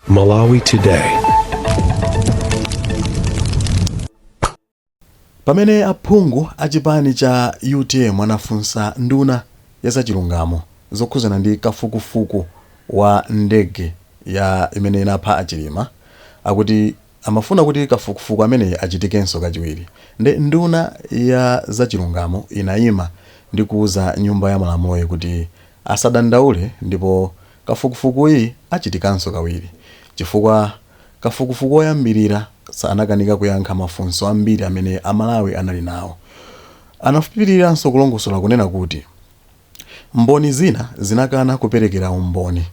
Malawi Today. Pamene aphungu achipani cha UTM anafunsa nduna ya zachilungamo zokhuzana ndi kafukufuku wa ndege ya imene inapha a Chilima, akuti amafuna kuti kafukufuku ameneyi achitikenso kachiwiri. Nduna ya zachilungamo inayima ndi kuuza nyumba ya malamulo kuti asadandaule ndipo kafukufuku iyi achitikanso kawiri, chifukwa kafukufuku oyambirira sanakanika kuyankha mafunso ambiri amene Amalawi anali nawo. Anapitiriranso kulongosola kunena kuti mboni zina zinakana kuperekera umboni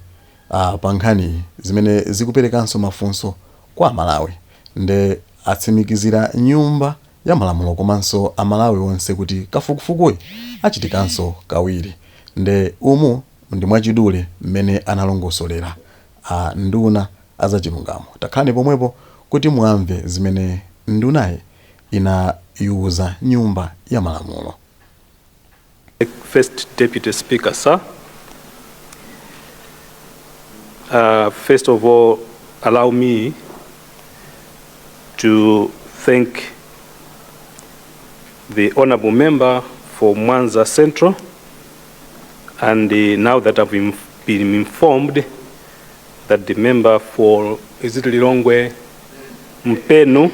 pa nkhani zimene zikuperekanso mafunso kwa Amalawi, nde atsimikizira nyumba ya malamulo komanso Amalawi onse kuti kafukufukuyi achitikanso kawiri. Nde umu ndi mwachidule mmene analongosolera nduna azachilungamo. Takhani pomwepo kuti muamve zimene ndunayi inayuza nyumba ya malamulo. First Deputy Speaker, sir. First of all, allow me to thank the honorable member for Mwanza Central, and now that I've been informed that the member for Lilongwe Mpenu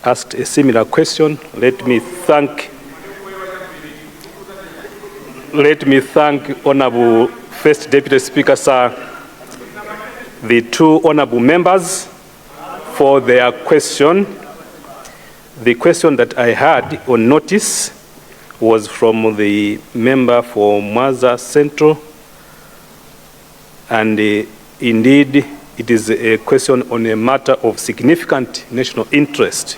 asked a similar question, let me thank Honorable First Deputy Speaker, sir, the two honorable members for their question. The question that I had on notice was from the member for Mwanza Central, and indeed it is a question on a matter of significant national interest.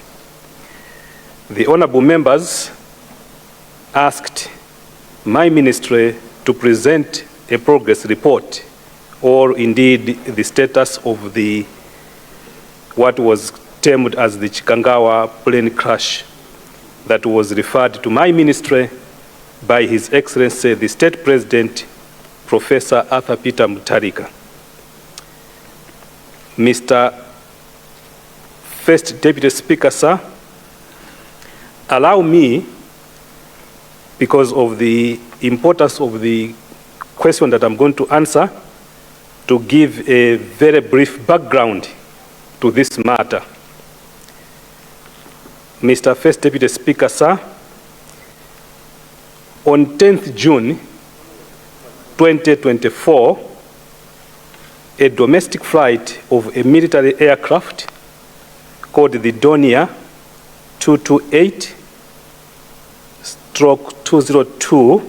The honorable members asked my ministry to present a progress report, or indeed the status of what was termed as the Chikangawa plane crash that was referred to my ministry by His Excellency the State President, Professor Arthur Peter Mutharika. Mr. First Deputy Speaker, sir, allow me, because of the importance of the question that I'm going to answer, to give a very brief background to this matter. Mr. First Deputy Speaker, sir, on 10th June 2024, a domestic flight of a military aircraft called the Donia 228-202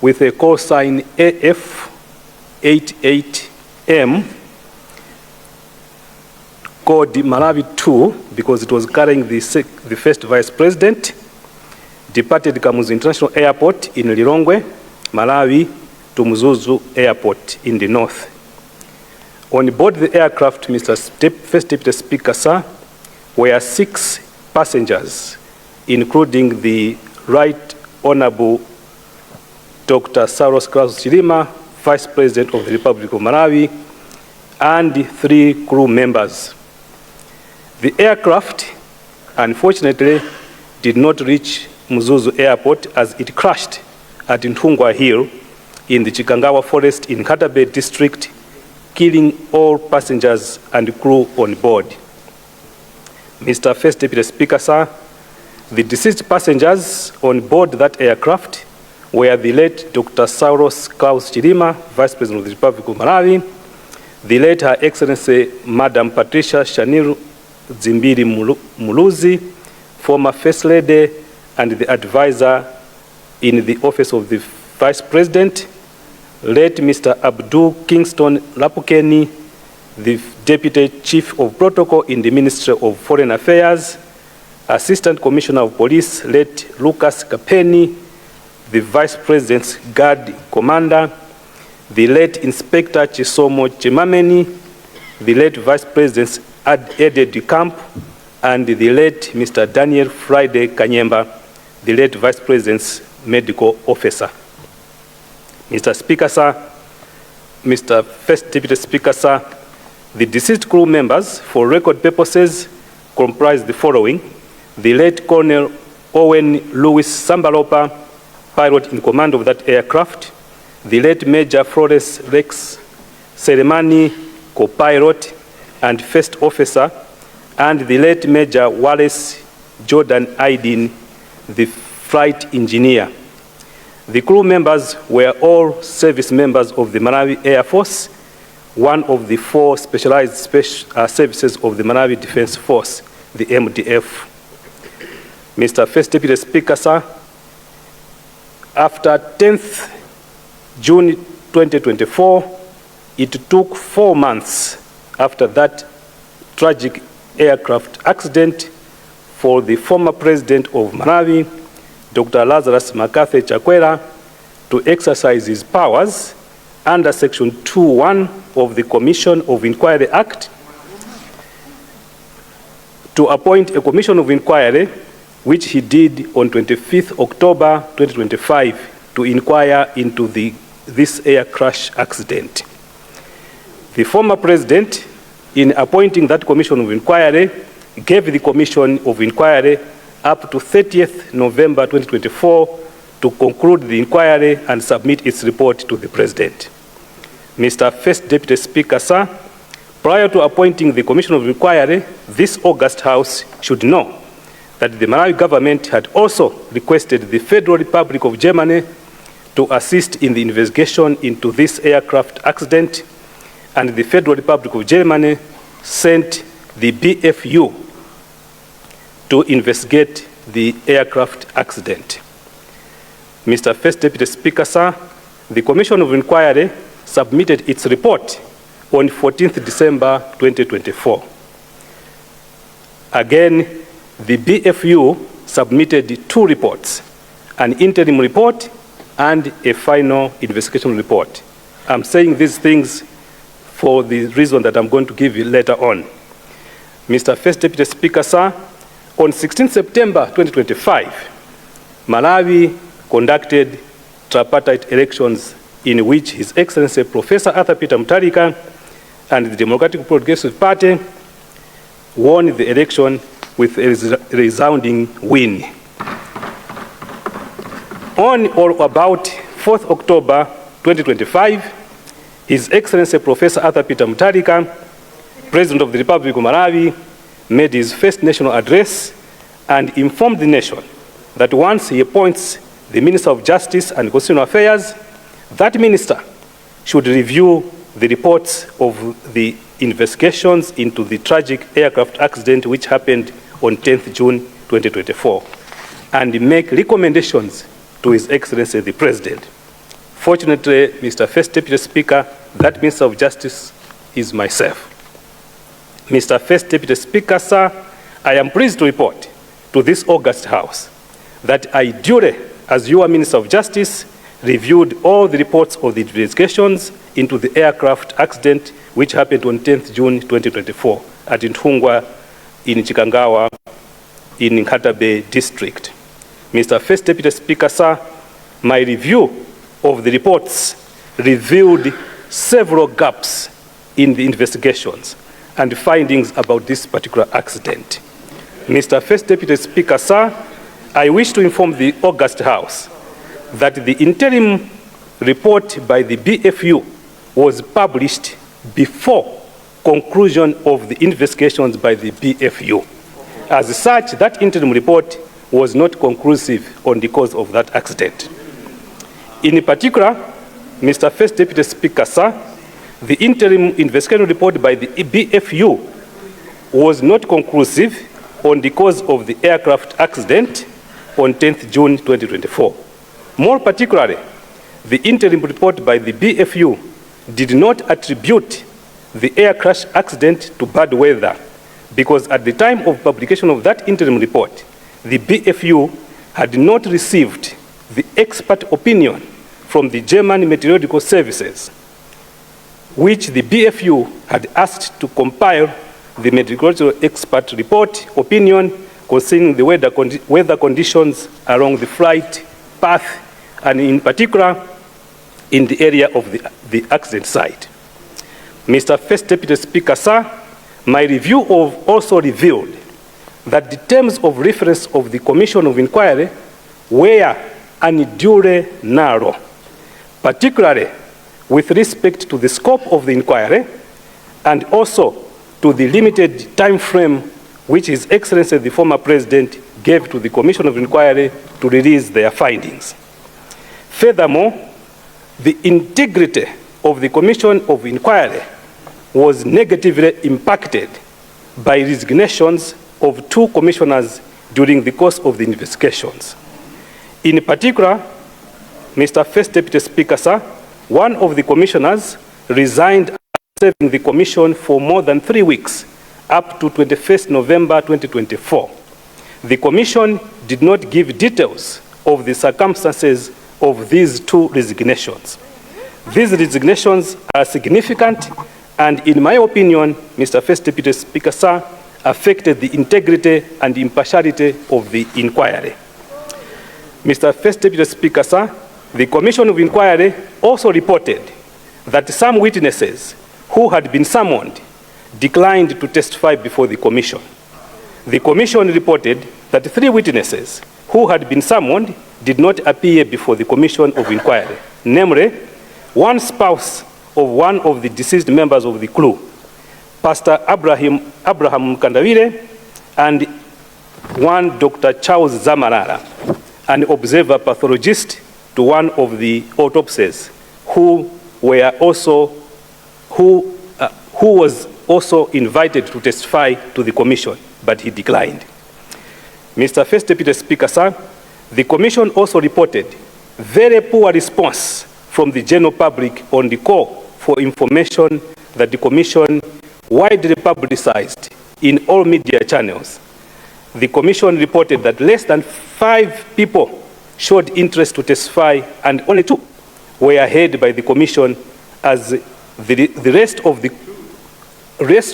with a call sign AF88M, called the Malawi 2 because it was carrying the first vice president, departed Kamuzu International Airport in Lilongwe, Malawi, to Mzuzu Airport in the north. On board the aircraft, Mr. First Deputy Speaker, sir, were 6 passengers, including the Right Honorable Dr. Saulos Klaus Chilima, Vice President of the Republic of Malawi, and 3 crew members. The aircraft, unfortunately, did not reach Mzuzu Airport as it crashed at Ntungwa Hill in the Chikangawa forest in Katabe district, killing all passengers and crew on board. Mr. First Deputy Speaker, sir, the deceased passengers on board that aircraft were the late Dr. Saulos Klaus Chilima, Vice President of the Republic of Malawi, the late Her Excellency Madam Patricia Shaniru Zimbiri Muluzi, former First Lady and the advisor in the Office of the Vice President, late Mr. Abdul Kingston Lapukeni, the Deputy Chief of Protocol in the Ministry of Foreign Affairs, Assistant Commissioner of Police, late Lucas Kapeni, the Vice President's Guard Commander, the late Inspector Chisomo Chimameni, the late Vice President's aide de camp, and the late Mr. Daniel Friday Kanyemba, the late Vice President's medical officer. Mr. Speaker, sir, Mr. First Deputy Speaker, sir, The deceased crew members, for record purposes, comprise the following: the late Colonel Owen Louis Sambalopa, pilot in command of that aircraft; the late Major Flores Rex Selemani, co-pilot and first officer; and the late Major Wallace Jordan Aidin, the flight engineer. The crew members were all service members of the Malawi Air Force, one of the 4 specialized services of the Malawi Defense Force, the MDF. Mr. First Deputy Speaker, sir, after 10th June 2024, it took 4 months after that tragic aircraft accident for the former president of Malawi, Dr. Lazarus Makafe Chakwera, to exercise his powers under Section 2(1) of the Commission of Inquiry Act to appoint a commission of inquiry, which he did on 25th October 2025 to inquire into this air crash accident. The former president, in appointing that commission of inquiry, gave the commission of inquiry up to 30th November 2024 to conclude the inquiry and submit its report to the President. Mr. First Deputy Speaker, sir, prior to appointing the Commission of Inquiry, this August House should know that the Malawi government had also requested the Federal Republic of Germany to assist in the investigation into this aircraft accident, and the Federal Republic of Germany sent the BFU to investigate the aircraft accident. Mr. First Deputy Speaker, sir, the Commission of Inquiry submitted its report on 14th December 2024. Again, the BFU submitted 2 reports, an interim report and a final investigation report. I'm saying these things for the reason that I'm going to give you later on. Mr. First Deputy Speaker, sir, on 16 September 2025, Malawi conducted tripartite elections in which His Excellency Professor Arthur Peter Mutharika and the Democratic Progressive Party won the election with a resounding win. On or about 4th October 2025, His Excellency Professor Arthur Peter Mutharika, President of the Republic of Malawi, made his first national address and informed the nation that once he appoints the Minister of Justice and Constitutional Affairs, that minister should review the reports of the investigations into the tragic aircraft accident which happened on 10th June 2024 and make recommendations to His Excellency the President. Fortunately, Mr. First Deputy Speaker, that Minister of Justice is myself. Mr. First Deputy Speaker, sir, I am pleased to report to this August House that I duly, as your Minister of Justice, reviewed all the reports of the investigations into the aircraft accident which happened on 10th June 2024 at Ntungwa in Chikangawa in Nkatabe District. Mr. First Deputy Speaker, sir, my review of the reports revealed several gaps in the investigations and findings about this particular accident. Mr. First Deputy Speaker, sir, I wish to inform the August House that the interim report by the BFU was published before conclusion of the investigations by the BFU. As such, that interim report was not conclusive on the cause of that accident. In particular, Mr. First Deputy Speaker, sir, the interim investigation report by the BFU was not conclusive on the cause of the aircraft accident on 10th June 2024. More particularly, the interim report by the BFU did not attribute the air crash accident to bad weather, because at the time of publication of that interim report, the BFU had not received the expert opinion from the German Meteorological Services, which the BFU had asked to compile the meteorological expert report opinion concerning the weather conditions along the flight path, and in particular in the area of the accident site. Mr. First Deputy Speaker, sir, my review also revealed that the terms of reference of the Commission of Inquiry were unduly narrow, particularly with respect to the scope of the inquiry and also to the limited time frame which His Excellency the former President gave to the Commission of Inquiry to release their findings. Furthermore, the integrity of the Commission of Inquiry was negatively impacted by resignations of 2 commissioners during the course of the investigations. In particular, Mr. First Deputy Speaker, sir, one of the commissioners resigned after serving the commission for more than 3 weeks, up to 21st November 2024. The commission did not give details of the circumstances of these 2 resignations. These resignations are significant and, in my opinion, Mr. First Deputy Speaker, sir, affected the integrity and impartiality of the inquiry. Mr. First Deputy Speaker, sir, the Commission of Inquiry also reported that some witnesses who had been summoned declined to testify before the Commission. The Commission reported that 3 witnesses who had been summoned did not appear before the Commission of Inquiry, namely, one spouse of one of the deceased members of the crew, Pastor Abraham Kandawire, and one Dr. Charles Zamarara, an observer pathologist to one of the autopsies, who was also invited to testify to the Commission, but he declined. Mr. First Deputy Speaker, sir, the Commission also reported very poor response from the general public on the call for information that the Commission widely publicized in all media channels. The Commission reported that less than 5 people showed interest to testify and only 2 were heard by the Commission, as the rest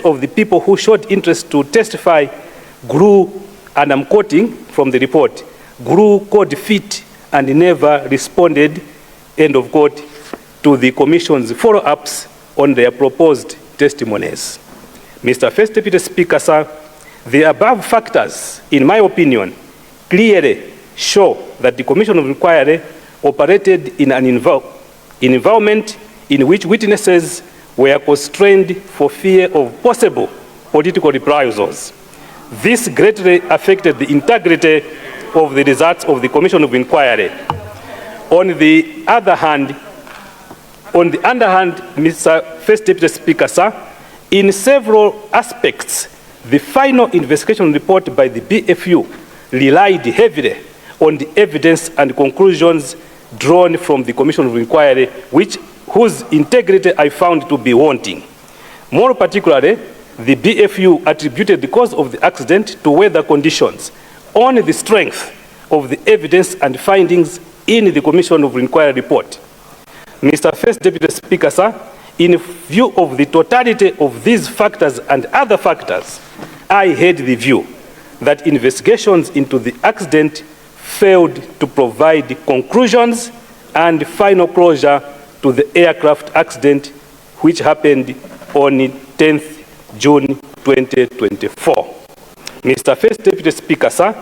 of the people who showed interest to testify grew, and I'm quoting from the report, grew cold feet and never responded, end of quote, to the Commission's follow-ups on their proposed testimonies. Mr. First Deputy Speaker, sir, the above factors, in my opinion, clearly show that the Commission of Inquiry operated in an environment in which witnesses were constrained for fear of possible political reprisals. This greatly affected the integrity of the results of the Commission of Inquiry. On the other hand, Mr. First Deputy Speaker, sir, in several aspects, the final investigation report by the BFU relied heavily on the evidence and conclusions drawn from the Commission of Inquiry, whose integrity I found to be wanting. More particularly, the BFU attributed the cause of the accident to weather conditions on the strength of the evidence and findings in the Commission of Inquiry report. Mr. First Deputy Speaker, sir, in view of the totality of these factors and other factors, I held the view that investigations into the accident failed to provide conclusions and final closure to the aircraft accident, which happened on 10th June 2024. Mr. First Deputy Speaker, sir,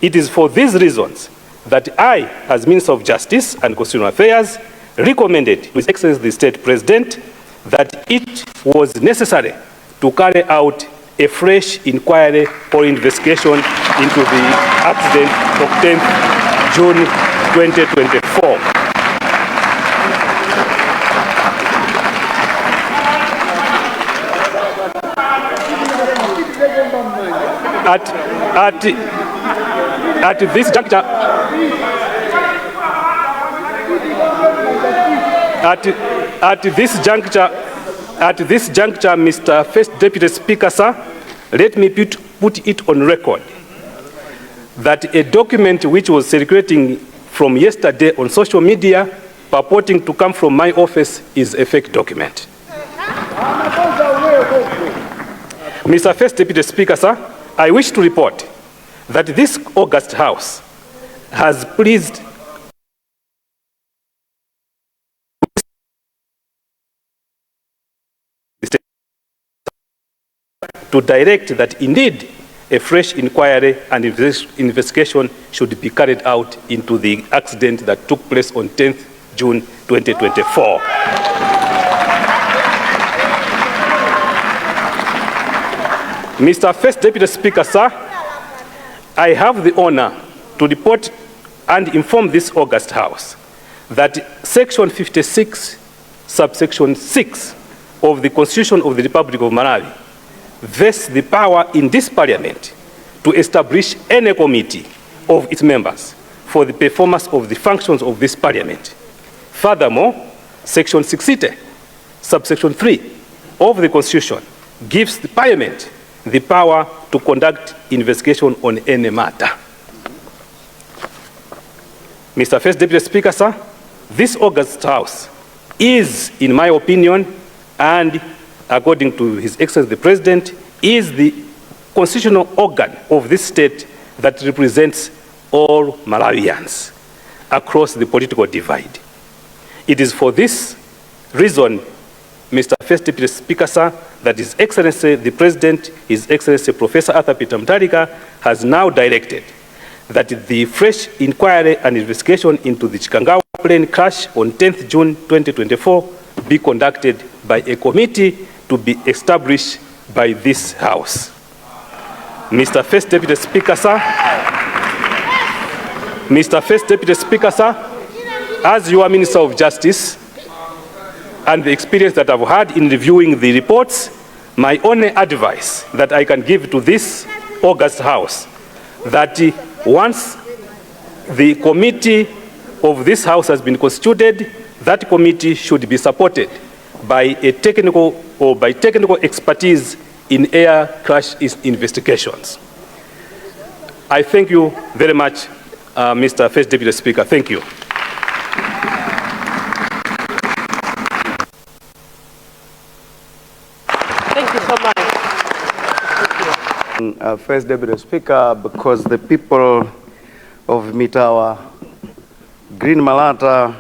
it is for these reasons that I, as Minister of Justice and Constitutional Affairs, recommended to His Excellency the State President that it was necessary to carry out a fresh inquiry or investigation into the accident of 10th June 2024. At this juncture, Mr. First Deputy Speaker, sir, let me put it on record that a document which was circulating from yesterday on social media purporting to come from my office is a fake document. Mr. First Deputy Speaker, sir, I wish to report that this august House has pleased the State to direct that indeed a fresh inquiry and investigation should be carried out into the accident that took place on 10th June 2024. Mr. First Deputy Speaker, sir, I have the honor to report and inform this august House that Section 56, subsection 6 of the Constitution of the Republic of Malawi vests the power in this Parliament to establish any committee of its members for the performance of the functions of this Parliament. Furthermore, Section 60, subsection 3 of the Constitution gives the Parliament the power to conduct investigation on any matter. Mr. First Deputy Speaker, sir, this august House is, in my opinion, and according to His Excellency the President, is the constitutional organ of this state that represents all Malawians across the political divide. It is for this reason, Mr. First Deputy Speaker, sir, that His Excellency the President, His Excellency Professor Arthur Peter Mutharika, has now directed that the fresh inquiry and investigation into the Chikangawa plane crash on 10th June 2024 be conducted by a committee to be established by this House. Mr. First Deputy Speaker, sir, Mr. First Deputy Speaker, sir, as your Minister of Justice and the experience that I've had in reviewing the reports, my only advice that I can give to this august House, that once the committee of this House has been constituted, that committee should be supported by a technical or by technical expertise in air crash investigations. I thank you very much, Mr. First Deputy Speaker. Thank you. Thank you so much. First Deputy Speaker, because the people of Mitawa, Green Malata,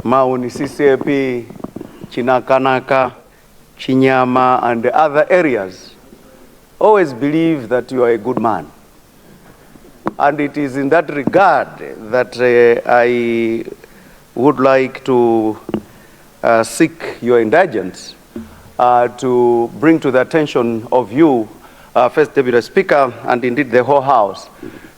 Mauni CCAP, Chinakanaka, Chinyama, and the other areas always believe that you are a good man. And it is in that regard that I would like to seek your indulgence to bring to the attention of you, First Deputy Speaker, and indeed the whole House,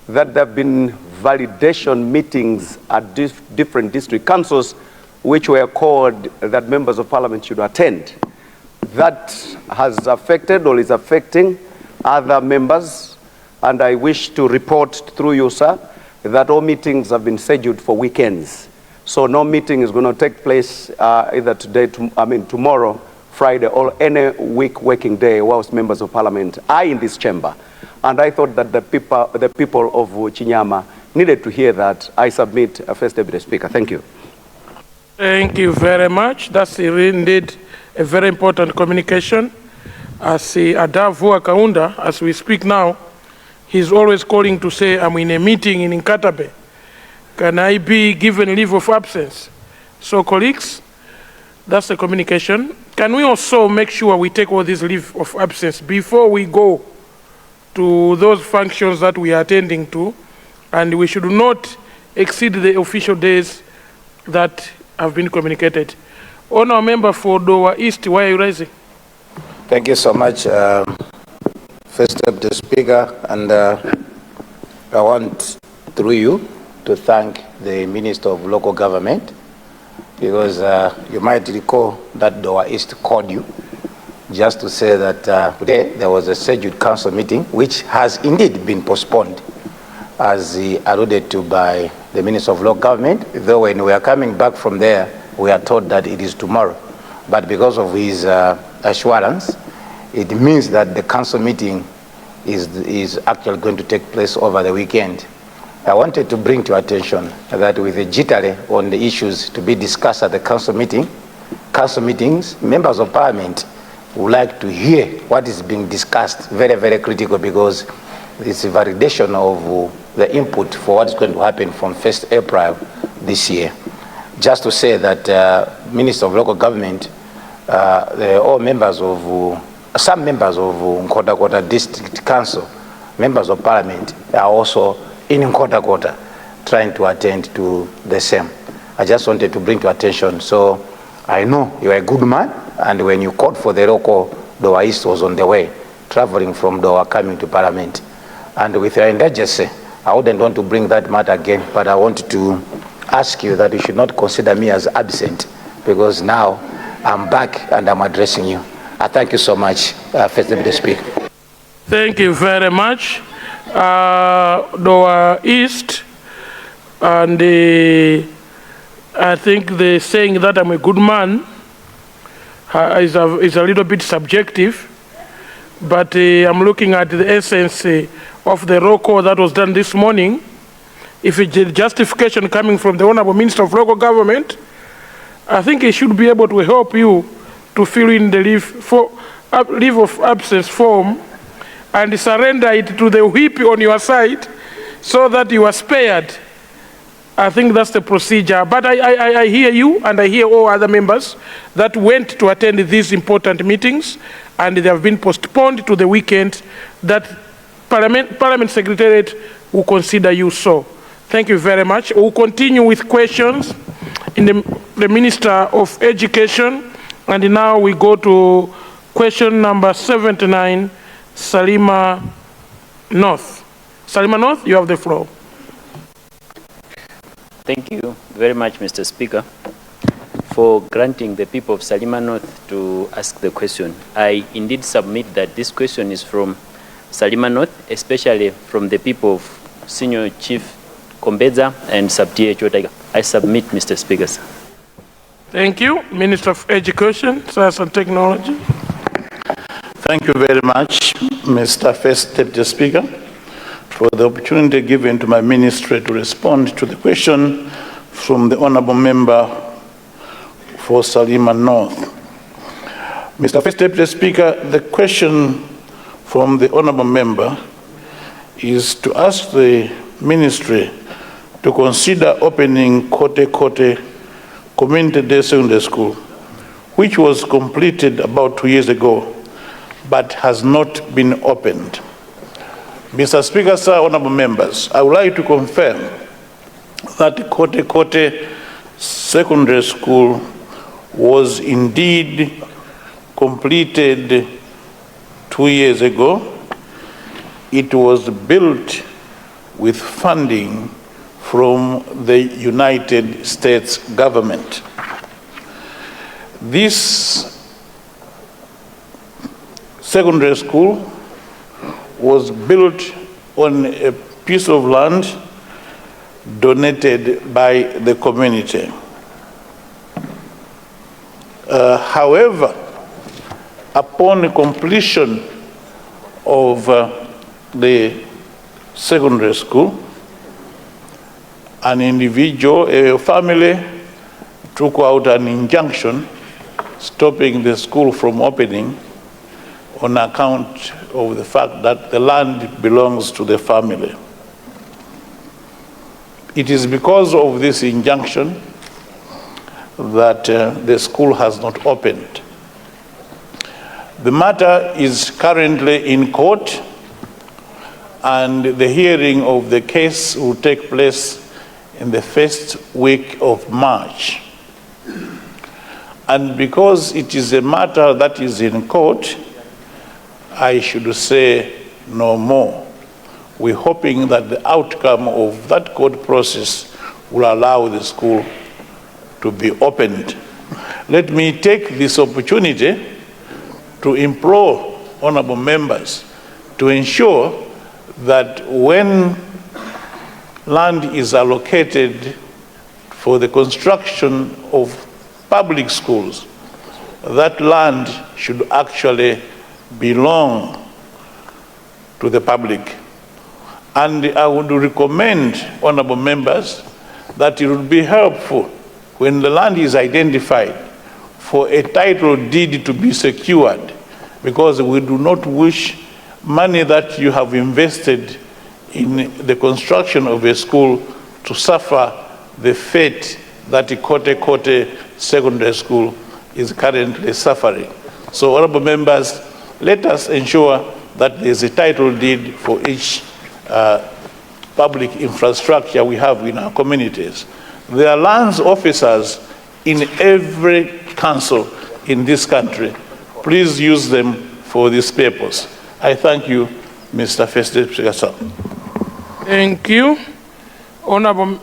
that there have been validation meetings at different district councils which were called that members of Parliament should attend. That has affected or is affecting other members, and I wish to report through you, sir, that all meetings have been scheduled for weekends. So no meeting is going to take place either today, tomorrow, Friday, or any week working day whilst members of Parliament are in this chamber. And I thought that the people of Chinyama needed to hear that. I submit, First Deputy Speaker. Thank you. Thank you very much. That's indeed a very important communication. As Adavu Kaunda, as we speak now, he's always calling to say, I'm in a meeting in Nkatabe. Can I be given leave of absence? So colleagues, that's the communication. Can we also make sure we take all this leave of absence before we go to those functions that we are attending to, and we should not exceed the official days that have been communicated. Honourable member for Dowa East, why are you rising? Thank you so much, First Deputy Speaker, and I want, through you, to thank the Minister of Local Government, because you might recall that Dowa East called you just to say that today there was a scheduled council meeting which has indeed been postponed, as alluded to by the Minister of Local Government, though when we are coming back from there, we are told that it is tomorrow. But because of his assurance, it means that the council meeting is actually going to take place over the weekend. I wanted to bring to your attention that with the jittery on the issues to be discussed at the council meetings, members of Parliament would like to hear what is being discussed. Very, very critical, because it's a validation of the input for what is going to happen from 1st April this year. Just to say that Minister of Local Government, all members of some members of Nkhotakota District Council, members of Parliament, are also in Nkhotakota trying to attend to the same. I just wanted to bring to attention. So I know you are a good man, and when you called for the local, Dowa East was on the way, traveling from Dowa coming to Parliament. And with your indigency, I wouldn't want to bring that matter again, but I want to ask you that you should not consider me as absent, because now I'm back and I'm addressing you. I thank you so much, First Deputy Speaker. Thank you very much. Dowa East, and I think the saying that I'm a good man is a little bit subjective, but I'm looking at the essence of the roll call that was done this morning. If it's a justification coming from the Honorable Minister of Local Government, I think he should be able to help you to fill in the leave of absence form and surrender it to the whip on your side so that you are spared. I think that's the procedure. But I hear you, and I hear all other members that went to attend these important meetings, and they have been postponed to the weekend, that Parliament Secretariat will consider you so. Thank you very much. We'll continue with questions in the Minister of Education. And now we go to question number 79, Chilima North. Chilima North, you have the floor. Thank you very much, Mr. Speaker, for granting the people of Chilima North to ask the question. I indeed submit that this question is from Chilima North, especially from the people of Senior Chief Kombeza and Sub-TA Chotaiga. I submit, Mr. Speaker, sir. Thank you. Minister of Education, Science and Technology. Thank you very much, Mr. First Deputy Speaker, for the opportunity given to my ministry to respond to the question from the Honourable Member for Chilima North. Mr. First Deputy Speaker, the question from the Honourable Member is to ask the Ministry to consider opening Kote Kote Community Day Secondary School, which was completed about 2 years ago, but has not been opened. Mr. Speaker, sir, honorable members, I would like to confirm that Kote Kote Secondary School was indeed completed 2 years ago. It was built with funding from the United States government. This secondary school was built on a piece of land donated by the community. However, upon completion of the secondary school, an individual, a family, took out an injunction stopping the school from opening on account of the fact that the land belongs to the family. It is because of this injunction that the school has not opened. The matter is currently in court, and the hearing of the case will take place in the first week of March. And because it is a matter that is in court, I should say no more. We're hoping that the outcome of that court process will allow the school to be opened. Let me take this opportunity to implore honorable members to ensure that when land is allocated for the construction of public schools, that land should actually belong to the public. And I would recommend honorable members that it would be helpful when the land is identified for a title deed to be secured, because we do not wish money that you have invested in the construction of a school to suffer the fate that Kote Kote Secondary School is currently suffering. So, honorable members, let us ensure that there's a title deed for each public infrastructure we have in our communities. There are lands officers in every council in this country. Please use them for this purpose. I thank you, Mr. First Deputy Speaker. Thank you. Honorable,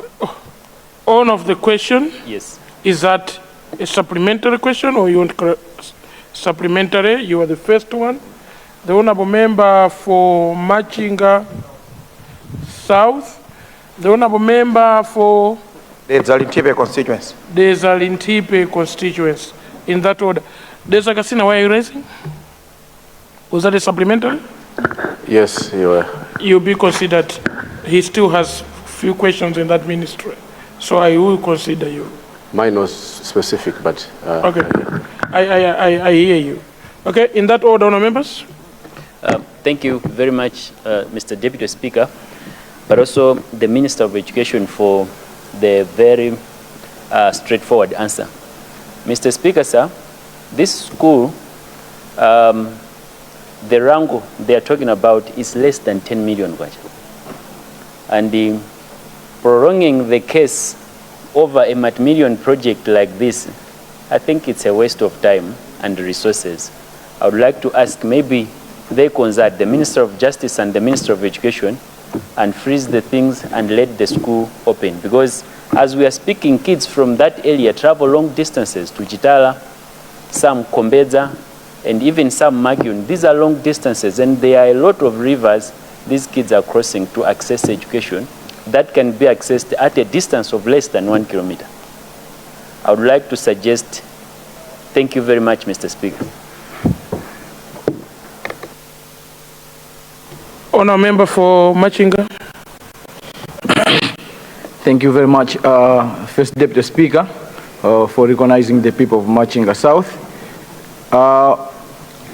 on of the question. Yes. Is that a supplementary question or you want supplementary? You are the first one. The honorable member for Machinga South. The honorable member for the Zalintipe constituency. the Zalintipe constituency. In that order. Desa Kasina, why are you raising? Was that a supplementary? Yes, you were. You'll be considered. He still has few questions in that ministry. So I will consider you. Mine was specific, but... Okay. I hear you. Okay, in that order, honour members. Thank you very much, Mr. Deputy Speaker, but also the Minister of Education for the very straightforward answer. Mr. Speaker, sir, this school, the rango they are talking about is less than 10 million. And prolonging the case over a multi-million project like this, I think it's a waste of time and resources. I would like to ask maybe they consult the Minister of Justice and the Minister of Education and freeze the things and let the school open. Because as we are speaking, kids from that area travel long distances to Chitala, some Kombeza, and even some Magyun. These are long distances, and there are a lot of rivers these kids are crossing to access education that can be accessed at a distance of less than 1 kilometer. I would like to suggest, thank you very much, Mr. Speaker. Honour member for Machinga. Thank you very much, First Deputy Speaker, for recognizing the people of Machinga South.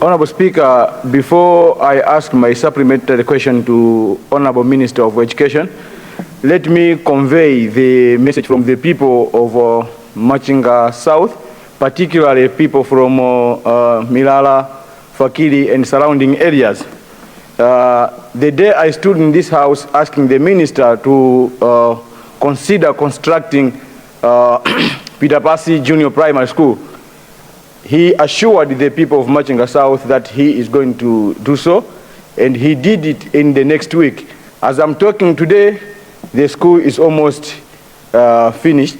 Honorable Speaker, before I ask my supplementary question to Honorable Minister of Education, let me convey the message from the people of Machinga South, particularly people from Milala, Fakiri, and surrounding areas. The day I stood in this house asking the minister to consider constructing Pitapasi Junior Primary School, he assured the people of Machinga South that he is going to do so, and he did it in the next week. As I'm talking today, the school is almost finished.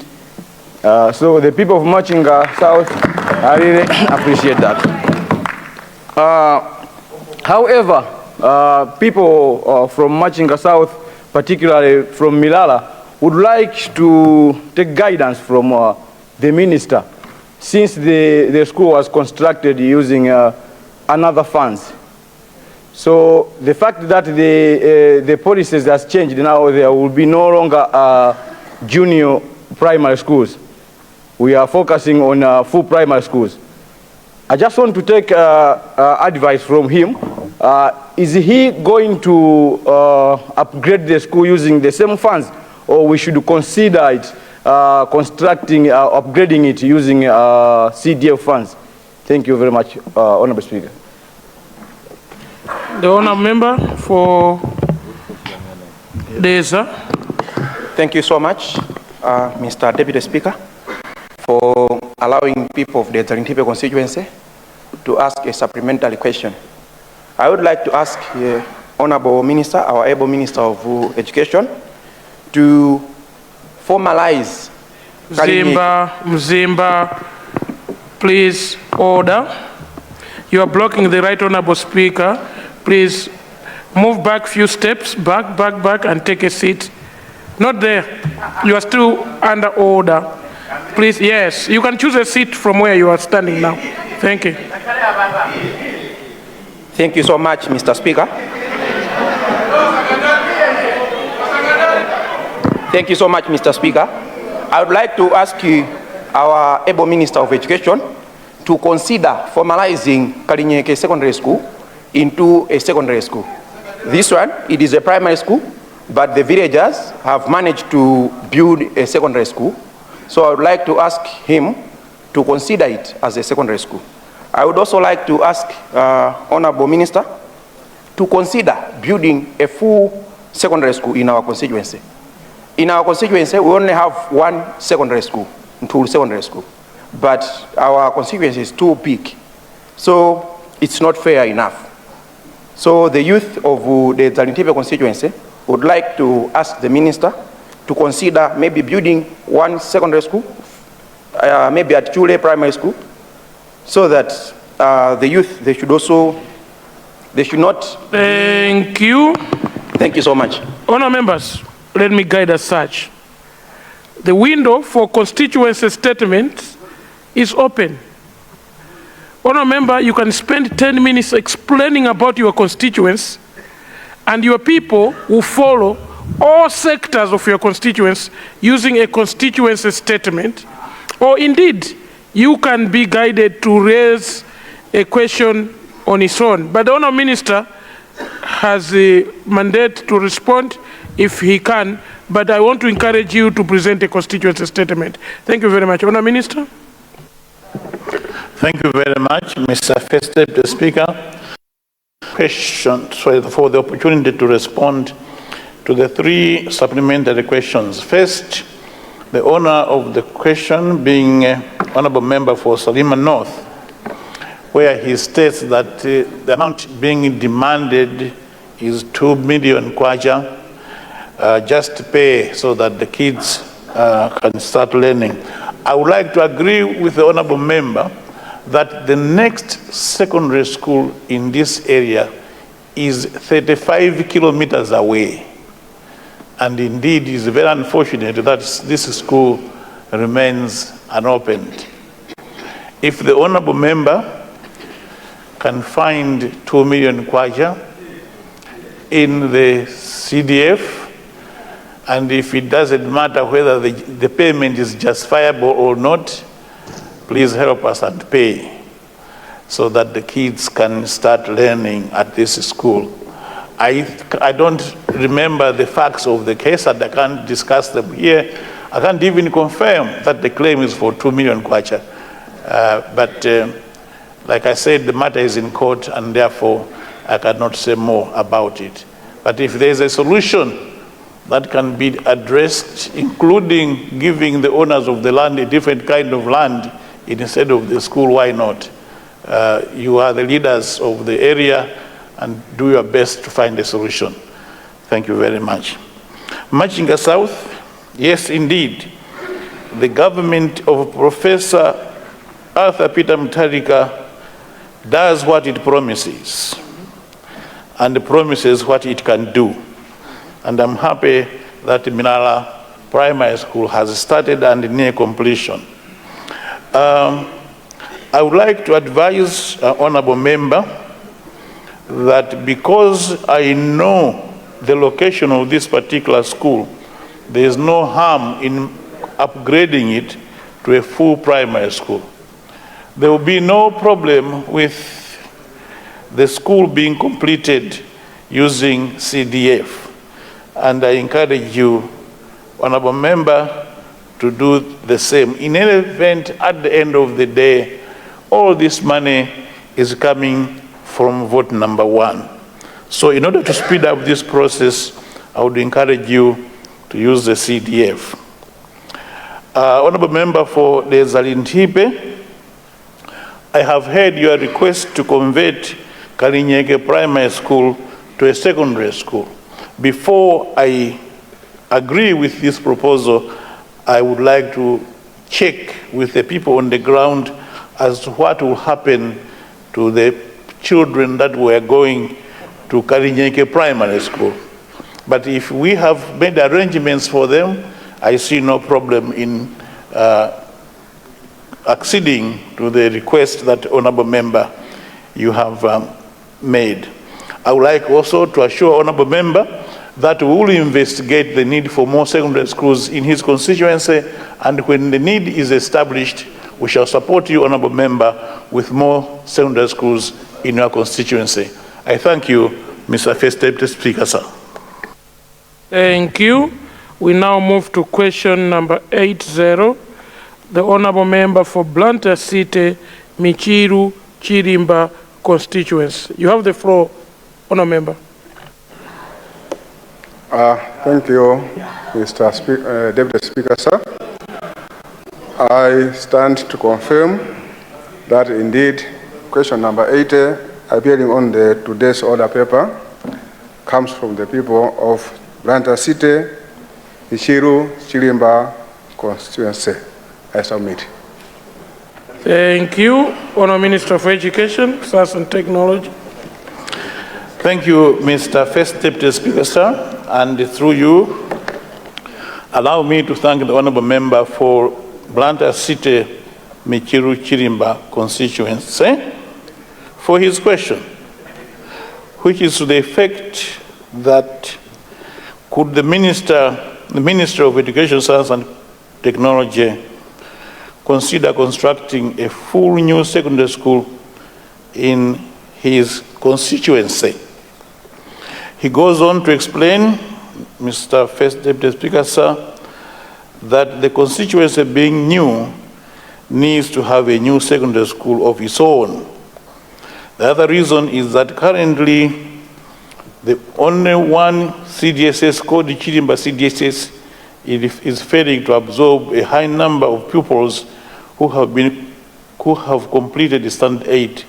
So the people of Machinga South, I really appreciate that. However, people from Machinga South, particularly from Milala, would like to take guidance from the minister, since the school was constructed using another funds. So the fact that the policies has changed now, there will be no longer junior primary schools. We are focusing on full primary schools. I just want to take advice from him. Is he going to upgrade the school using the same funds, or we should consider it constructing, upgrading it using CDF funds? Thank you very much, Honorable Speaker. The honour member for Desa. Thank you so much, Mr. Deputy Speaker, for allowing people of the Zalintipe constituency to ask a supplementary question. I would like to ask the Honorable Minister, our able Minister of Education, to formalize Mzimba, please order. You are blocking the right honorable speaker. Please move back few steps, back, and take a seat. Not there. You are still under order. Please, yes, you can choose a seat from where you are standing now. Thank you. Thank you so much, Mr. Speaker. Thank you so much, Mr. Speaker. I would like to ask you, our able Minister of Education, to consider formalizing Kalinyeke Secondary School into a secondary school. This one, it is a primary school, but the villagers have managed to build a secondary school. So I would like to ask him to consider it as a secondary school. I would also like to ask Honorable Minister to consider building a full secondary school in our constituency. In our constituency, we only have one secondary school, Ntulu Secondary School, but our constituency is too big, so it's not fair enough. So the youth of the Zalintipe constituency would like to ask the minister to consider maybe building one secondary school, maybe at Chule Primary School, so that the youth, they should not. Thank you. Thank you so much. Honour members, let me guide as such. The window for constituency statements is open. Honour member, you can spend 10 minutes explaining about your constituents, and your people will follow all sectors of your constituents using a constituency statement, or indeed, you can be guided to raise a question on its own. But the Honour Minister has a mandate to respond if he can, but I want to encourage you to present a constituency statement. Thank you very much. Honour Minister. Thank you very much, Mr. First Deputy Speaker. Questions for the opportunity to respond to the three supplementary questions. First, the owner of the question being Honourable Member for Chilima North, where he states that the amount being demanded is 2 million kwacha, just to pay so that the kids can start learning. I would like to agree with the Honourable Member that the next secondary school in this area is 35 kilometers away. And indeed, it's very unfortunate that this school remains unopened. If the Honourable Member can find 2 million kwacha in the CDF, and if it doesn't matter whether the payment is justifiable or not, please help us and pay so that the kids can start learning at this school. I don't remember the facts of the case and I can't discuss them here. I can't even confirm that the claim is for 2 million kwacha. But like I said, the matter is in court and therefore I cannot say more about it. But if there's a solution that can be addressed, including giving the owners of the land a different kind of land instead of the school, why not? You are the leaders of the area and do your best to find a solution. Thank you very much. Machinga South, yes indeed, the government of Professor Arthur Peter Mutharika does what it promises and promises what it can do. And I'm happy that Minala Primary School has started and near completion. I would like to advise Honourable Member that because I know the location of this particular school, there is no harm in upgrading it to a full primary school. There will be no problem with the school being completed using CDF. And I encourage you, Honourable Member, to do the same. In any event, at the end of the day, all this money is coming from vote number 1. So in order to speed up this process, I would encourage you to use the CDF. Honourable Member for the Zalintipe, I have heard your request to convert Kalinyeke Primary School to a secondary school. Before I agree with this proposal, I would like to check with the people on the ground as to what will happen to the children that were going to Kalinyeke Primary School. But if we have made arrangements for them, I see no problem in acceding to the request that Honourable Member you have made. I would like also to assure Honourable Member that we will investigate the need for more secondary schools in his constituency, and when the need is established, we shall support you, Honourable Member, with more secondary schools in your constituency. I thank you, Mr. First Deputy Speaker, sir. Thank you. We now move to question number 80. The Honourable Member for Blantyre City, Michiru Chilima constituency. You have the floor, Honourable Member. Thank you, Mr. Deputy Speaker, sir. I stand to confirm that indeed question number 80 appearing on the today's order paper comes from the people of Blantyre City, Ishiru, Chilima constituency. I submit. Thank you. Honourable Minister for Education, Science and Technology. Thank you, Mr. First Deputy Speaker, sir. And through you, allow me to thank the Honourable Member for Blantyre City, Michiru Chilima constituency for his question, which is to the effect that could the Minister of Education, Science and Technology consider constructing a full new secondary school in his constituency. He goes on to explain, Mr. First Deputy Speaker, sir, that the constituency being new needs to have a new secondary school of its own. The other reason is that currently the only one CDSS called the Chilima CDSS is failing to absorb a high number of pupils who have completed the Standard 8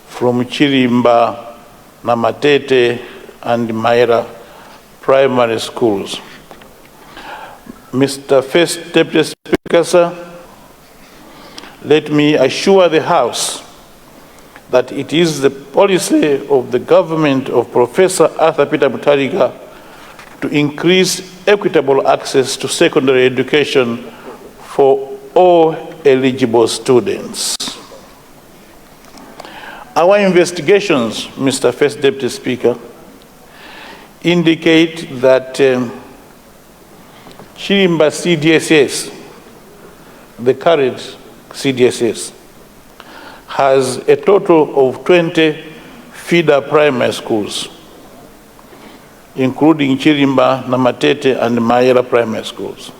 from Chilima, Namatete, and Maera primary schools. Mr. First Deputy Speaker, sir, let me assure the House that it is the policy of the government of Professor Arthur Peter Mutharika to increase equitable access to secondary education for all eligible students. Our investigations, Mr. First Deputy Speaker, indicate that Chilima CDSS, the current CDSS, has a total of 20 feeder primary schools, including Chilima, Namatete, and Maera primary schools.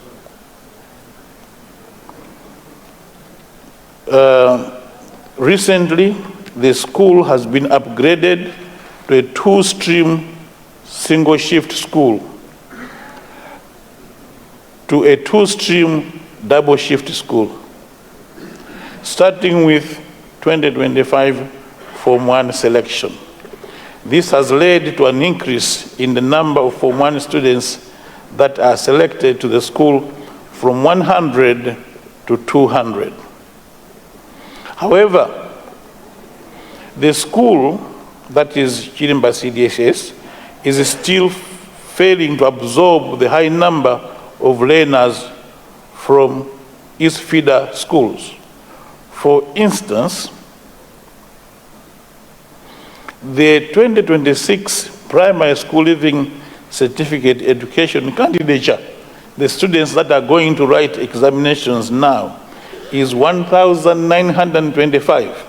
Recently, the school has been upgraded to a two-stream single-shift school, to a two-stream double-shift school, starting with 2025 Form 1 selection. This has led to an increase in the number of Form 1 students that are selected to the school from 100 to 200. However, the school, that is Chilima CDSS, is still failing to absorb the high number of learners from its feeder schools. For instance, the 2026 primary school living certificate education candidature, the students that are going to write examinations now, is 1,925.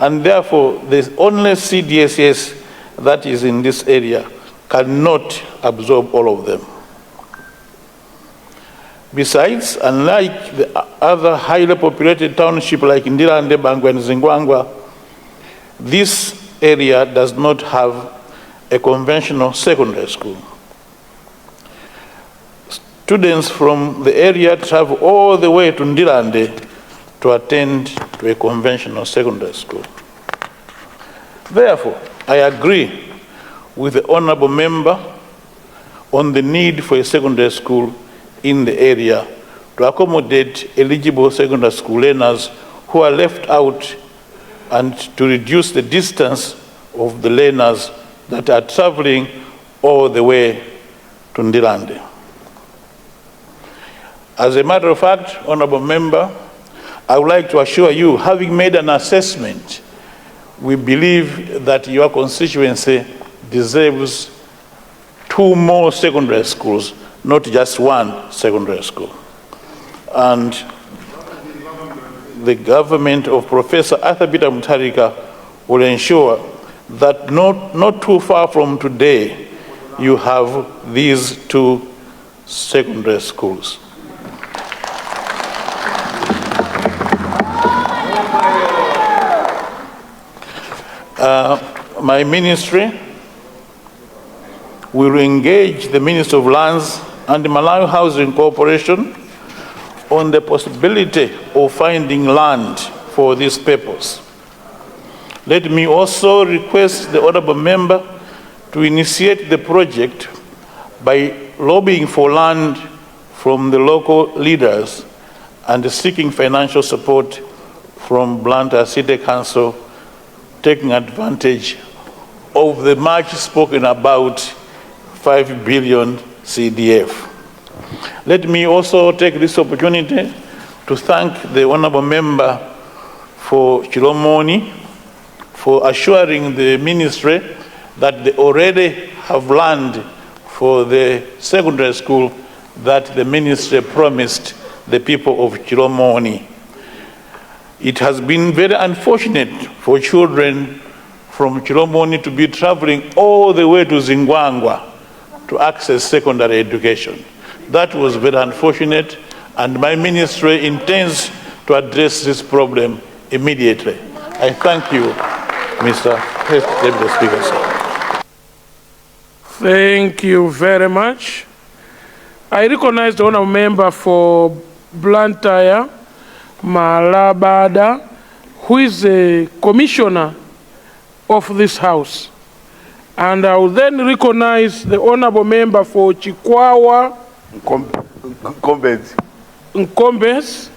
And therefore, the only CDSS that is in this area cannot absorb all of them. Besides, unlike the other highly populated townships like Ndirande, Bangwe, and Zingwangwa, this area does not have a conventional secondary school. Students from the area travel all the way to Ndirande to attend to a conventional secondary school. Therefore, I agree with the Honourable Member on the need for a secondary school in the area to accommodate eligible secondary school learners who are left out and to reduce the distance of the learners that are traveling all the way to Ndirande. As a matter of fact, Honourable Member, I would like to assure you, having made an assessment, we believe that your constituency deserves 2 more secondary schools, not just 1 secondary school. And the government of Professor Arthur Peter Mutharika will ensure that not too far from today, you have these 2 secondary schools. My ministry will engage the Minister of Lands and the Malawi Housing Corporation on the possibility of finding land for this purpose. Let me also request the honorable member to initiate the project by lobbying for land from the local leaders and seeking financial support from Blantyre City Council, taking advantage of the much spoken about 5 billion CDF. Let me also take this opportunity to thank the honorable member for Chilomoni for assuring the ministry that they already have land for the secondary school that the ministry promised the people of Chilomoni. It has been very unfortunate for children from Chilomoni to be traveling all the way to Zingwangwa to access secondary education. That was very unfortunate, and my ministry intends to address this problem immediately. I thank you, Mr. Deputy Speaker, sir. Thank you very much. I recognize the honourable member for Blantyre, Malabada, who is a commissioner of this house. And I will then recognize the honourable member for Chikangawa, Nkombes,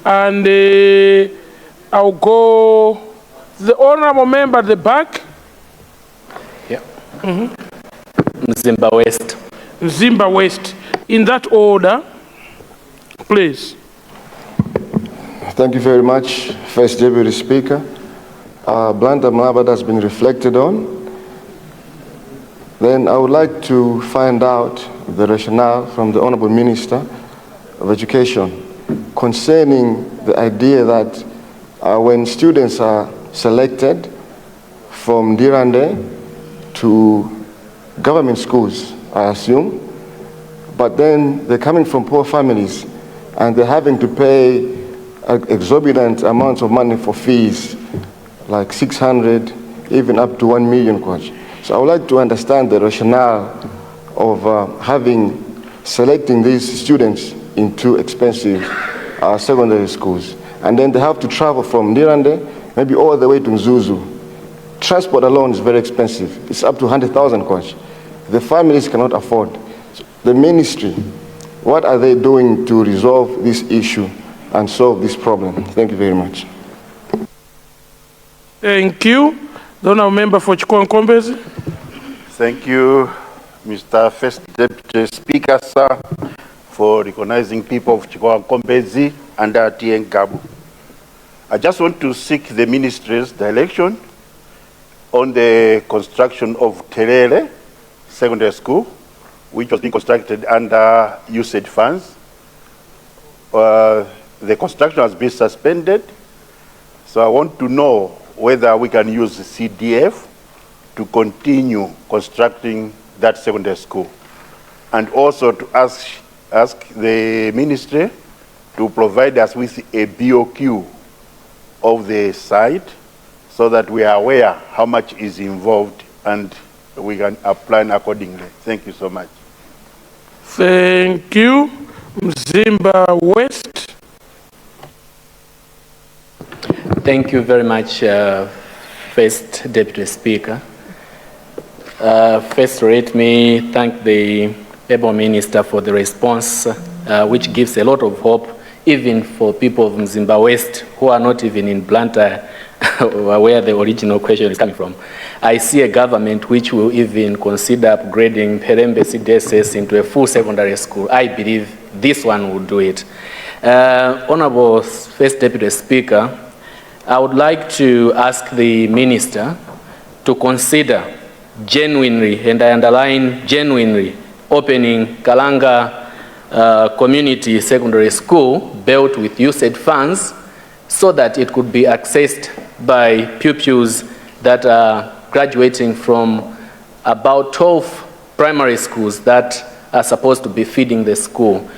and I'll go the honourable member at the back. Yeah. Mzimba West. Mzimba West. In that order, please. Thank you very much, First Deputy Speaker. Blantyre Malabada has been reflected on. Then I would like to find out the rationale from the Honourable Minister of Education concerning the idea that when students are selected from Dirande to government schools, I assume, but then they're coming from poor families and they're having to pay exorbitant amounts of money for fees, like 600, even up to 1 million kwacha. So I would like to understand the rationale of selecting these students into expensive secondary schools. And then they have to travel from Ndirande, maybe all the way to Mzuzu. Transport alone is very expensive. It's up to 100,000 kwacha. The families cannot afford. So the ministry, what are they doing to resolve this issue and solve this problem? Thank you very much. Thank you. The honourable member for Chikangawa. Thank you, Mr. First Deputy Speaker, sir, for recognizing people of Chikangawa and TN Gabu. I just want to seek the ministry's direction on the construction of Terere Secondary School, which was being constructed under USAID funds. The construction has been suspended, so I want to know whether we can use the CDF to continue constructing that secondary school. And also to ask the ministry to provide us with a BOQ of the site so that we are aware how much is involved and we can plan accordingly. Thank you so much. Thank you. Mzimba West. Thank you very much, First Deputy Speaker. First, let me thank the Able Minister for the response, which gives a lot of hope, even for people of Mzimba West who are not even in Blantyre, where the original question is coming from. I see a government which will even consider upgrading Perembe CDSS into a full secondary school. I believe this one will do it. Honorable First Deputy Speaker, I would like to ask the Minister to consider genuinely, and I underline genuinely, opening Kalanga Community Secondary School built with USAID funds so that it could be accessed by pupils that are graduating from about 12 primary schools that are supposed to be feeding the school.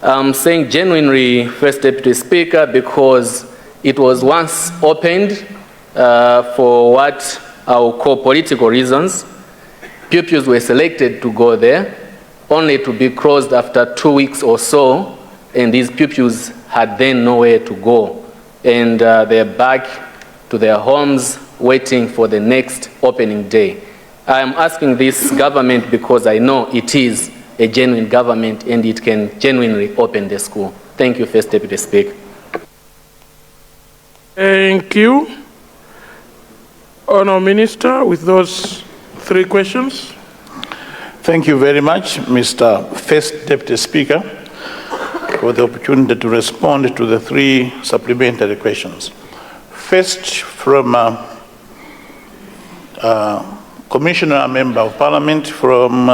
I'm saying genuinely, First Deputy Speaker, because it was once opened for what I will call political reasons. Pupils were selected to go there, only to be closed after 2 weeks or so, and these pupils had then nowhere to go. And they're back to their homes waiting for the next opening day. I am asking this government because I know it is a genuine government and it can genuinely open the school. Thank you, First Deputy Speaker. Thank you. Honourable Minister, with those 3 questions. Thank you very much, Mr. First Deputy Speaker, for the opportunity to respond to the 3 supplementary questions. First, from Commissioner Member of Parliament from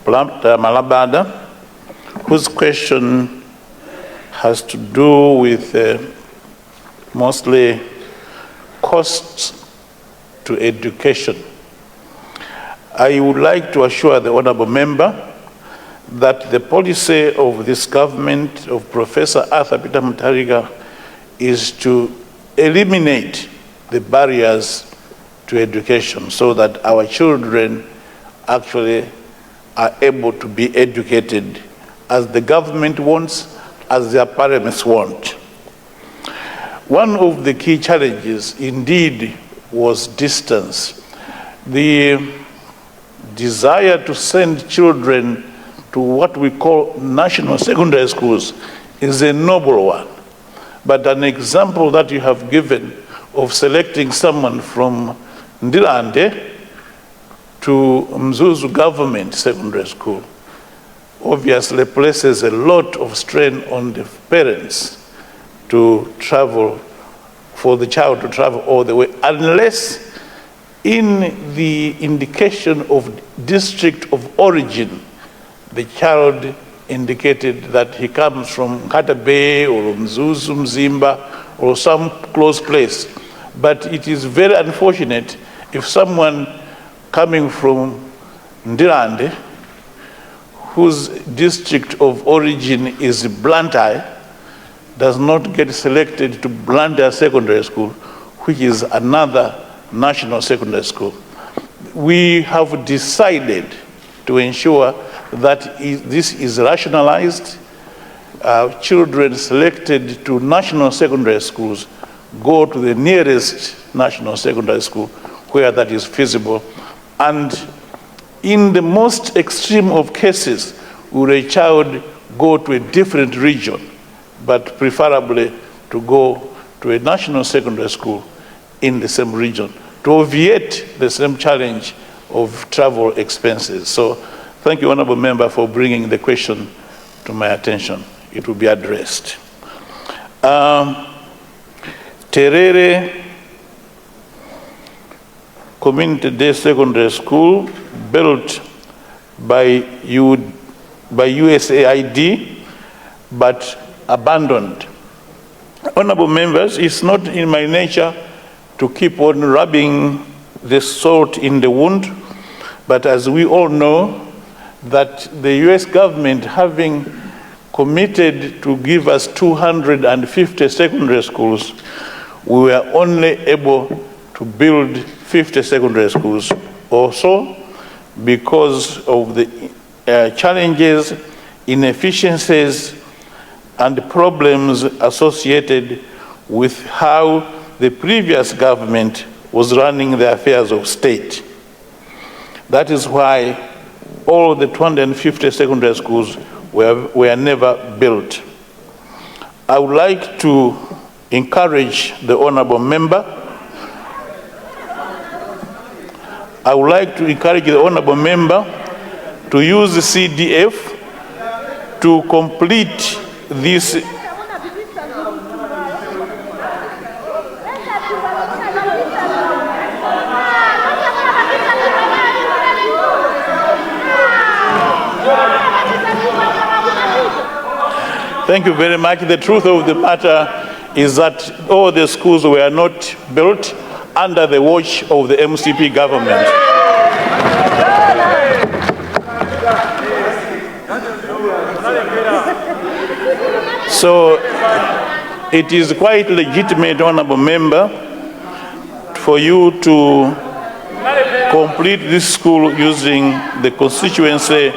Malabada, whose question has to do with mostly costs to education. I would like to assure the honourable member that the policy of this government of Professor Arthur Peter Mutharika is to eliminate the barriers to education so that our children actually are able to be educated as the government wants, as their parents want. One of the key challenges indeed was distance. The desire to send children to what we call national secondary schools is a noble one. But an example that you have given of selecting someone from Ndilande to Mzuzu Government Secondary School obviously places a lot of strain on the parents to travel, for the child to travel all the way, unless in the indication of district of origin, the child indicated that he comes from Nkata Bay or Mzuzu, Mzimba, or some close place. But it is very unfortunate if someone coming from Ndilande, whose district of origin is Blantyre, does not get selected to Blantyre Secondary School, which is another national secondary school. We have decided to ensure that this is rationalized. Children selected to national secondary schools go to the nearest national secondary school where that is feasible. And in the most extreme of cases, will a child go to a different region, but preferably to go to a national secondary school in the same region to obviate the same challenge of travel expenses. So thank you, Honourable Member, for bringing the question to my attention. It will be addressed. Terere Community Day Secondary School, built by USAID, but abandoned. Honourable members, it's not in my nature to keep on rubbing the salt in the wound, but as we all know, that the US government, having committed to give us 250 secondary schools, we were only able to build 50 secondary schools also because of the challenges, inefficiencies, and problems associated with how the previous government was running the affairs of state. That is why all the 250 secondary schools were never built. I would like to encourage the honourable member. I would like to encourage the honourable member to use the CDF to complete this. Thank you very much. The truth of the matter is that all the schools were not built under the watch of the MCP government. So it is quite legitimate, honourable member, for you to complete this school using the Constituency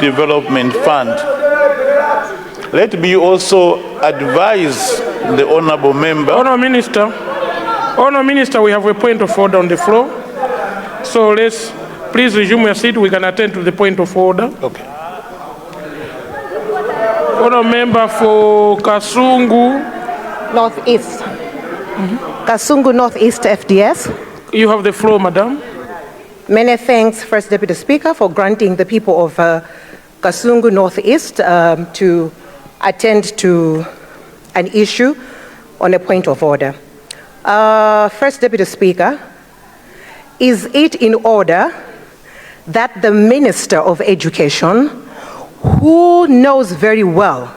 Development Fund. Let me also advise the Honourable Member. Honourable Minister, we have a point of order on the floor. So let's please resume your seat. We can attend to the point of order. Okay. Honourable Member for Kasungu Northeast. Kasungu Northeast FDS. You have the floor, Madam. Many thanks, First Deputy Speaker, for granting the people of Kasungu Northeast to attend to an issue on a point of order. First Deputy Speaker, is it in order that the Minister of Education, who knows very well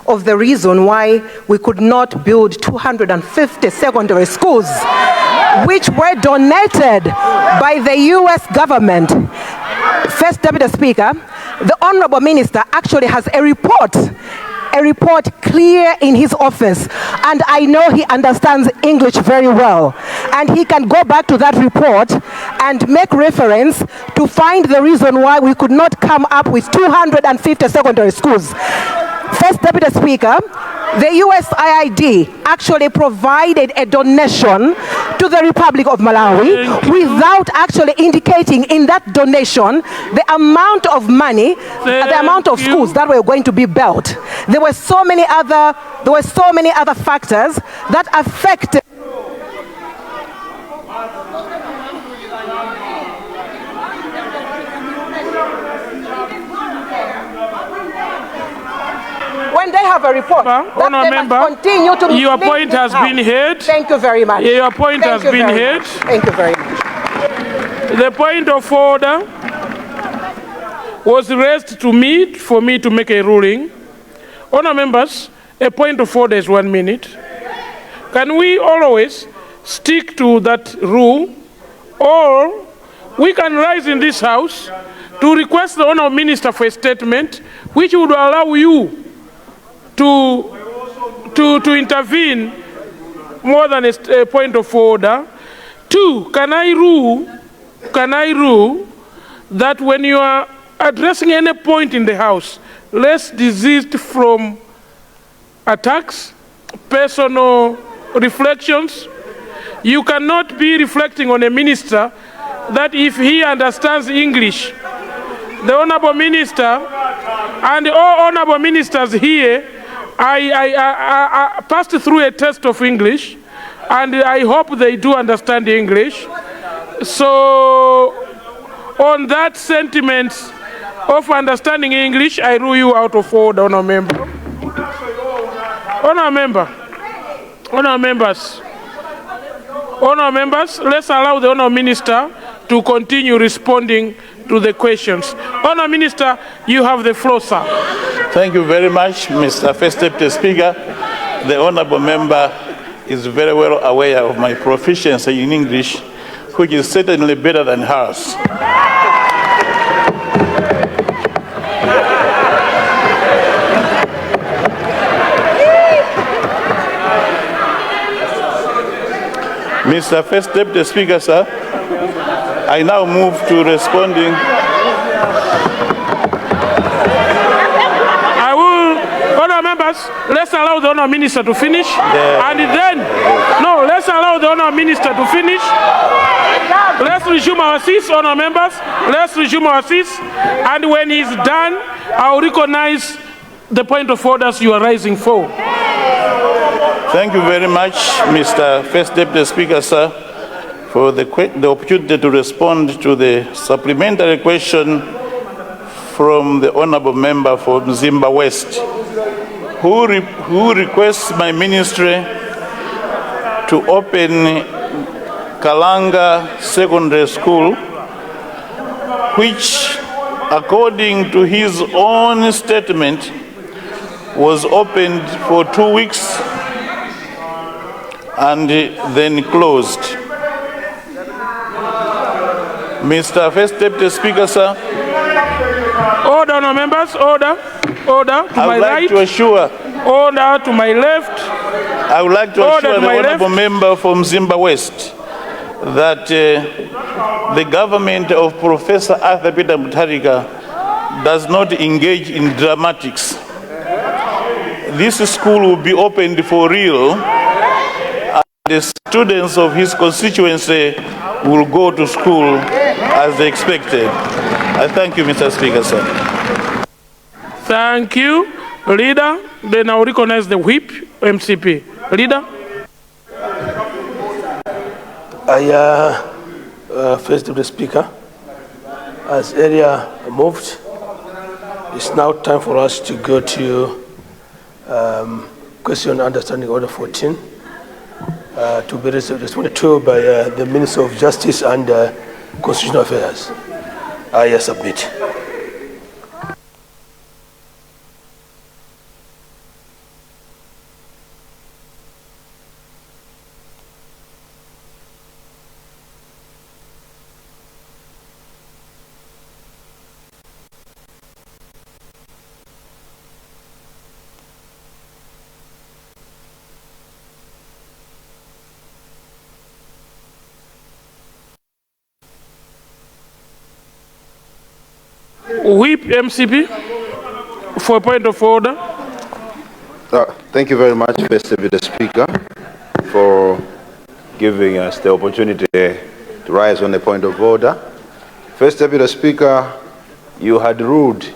of the reason why we could not build 250 secondary schools, which were donated by the US government. First Deputy Speaker, the Honorable Minister actually has a report clear in his office, and I know he understands English very well, and he can go back to that report and make reference to find the reason why we could not come up with 250 secondary schools. First Deputy Speaker, the USAID actually provided a donation to the Republic of Malawi without actually indicating in that donation the amount of money, the amount of schools that were going to be built. There were so many other factors that affected. When they have a report, continue to your point has been heard. Thank you very much. Your point has been heard. Thank you very much. The point of order was raised to me for me to make a ruling. Honour members, a point of order is 1 minute. Can we always stick to that rule, or we can rise in this house to request the Honourable Minister for a statement which would allow you to intervene more than a point of order. Two, can I rule that when you are addressing any point in the House, let's desist from attacks, personal reflections. You cannot be reflecting on a minister that if he understands English, the Honourable Minister and all Honourable Ministers here, I passed through a test of English, and I hope they do understand English. So, on that sentiment of understanding English, I rule you out of order, Honourable Member. Honourable members, let's allow the Honourable Minister to continue responding to the questions. Honourable Minister, you have the floor, sir. Thank you very much, Mr. First Deputy Speaker. The Honourable Member is very well aware of my proficiency in English, which is certainly better than hers. Mr. First Deputy Speaker, sir, I now move to responding. Let's allow the Honourable Minister to finish, and then, no, let's allow the Honourable Minister to finish. Let's resume our seats, Honourable members. Let's resume our seats, and when he's done, I'll recognize the point of orders you are rising for. Thank you very much, Mr. First Deputy Speaker, sir, for the opportunity to respond to the supplementary question from the Honourable Member for Mzimba West, who requests my ministry to open Kalanga Secondary School, which, according to his own statement, was opened for 2 weeks and then closed. Mr. First Deputy Speaker, sir. Order, Honourable members, order. Order to my right. To assure. Order to my left. I would like to assure the Honourable Member from Mzimba West that the government of Professor Arthur Peter Mutharika does not engage in dramatics. This school will be opened for real, and the students of his constituency will go to school as they expected. I thank you, Mr. Speaker, sir. Thank you, Leader. Then I'll recognize the whip, MCP. Leader. First Deputy Speaker, as earlier moved, it's now time for us to go to question understanding order 14 to be responded to by the Minister of Justice and Constitutional Affairs. I submit. Whip MCP for a point of order. Thank you very much, First Deputy Speaker, for giving us the opportunity to rise on the point of order. First Deputy Speaker, you had ruled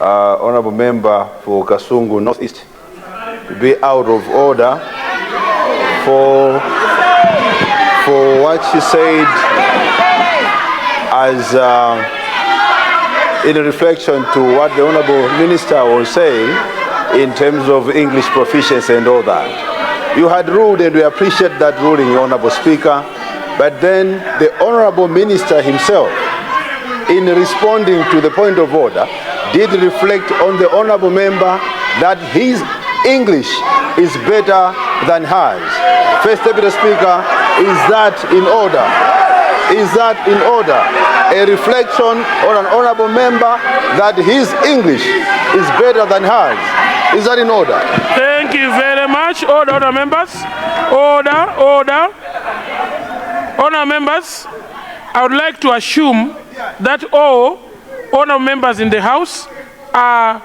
Honorable Member for Kasungu Northeast to be out of order for what she said as in reflection to what the Honorable Minister was saying in terms of English proficiency and all that. You had ruled, and we appreciate that ruling, Honorable Speaker, but then the Honorable Minister himself, in responding to the point of order, did reflect on the Honorable Member that his English is better than hers. First Deputy Speaker, is that in order? Is that in order? A reflection on an honorable member that his English is better than hers. Is that in order? Thank you very much. Order, members. Order. Honor members, I would like to assume that all honor members in the House are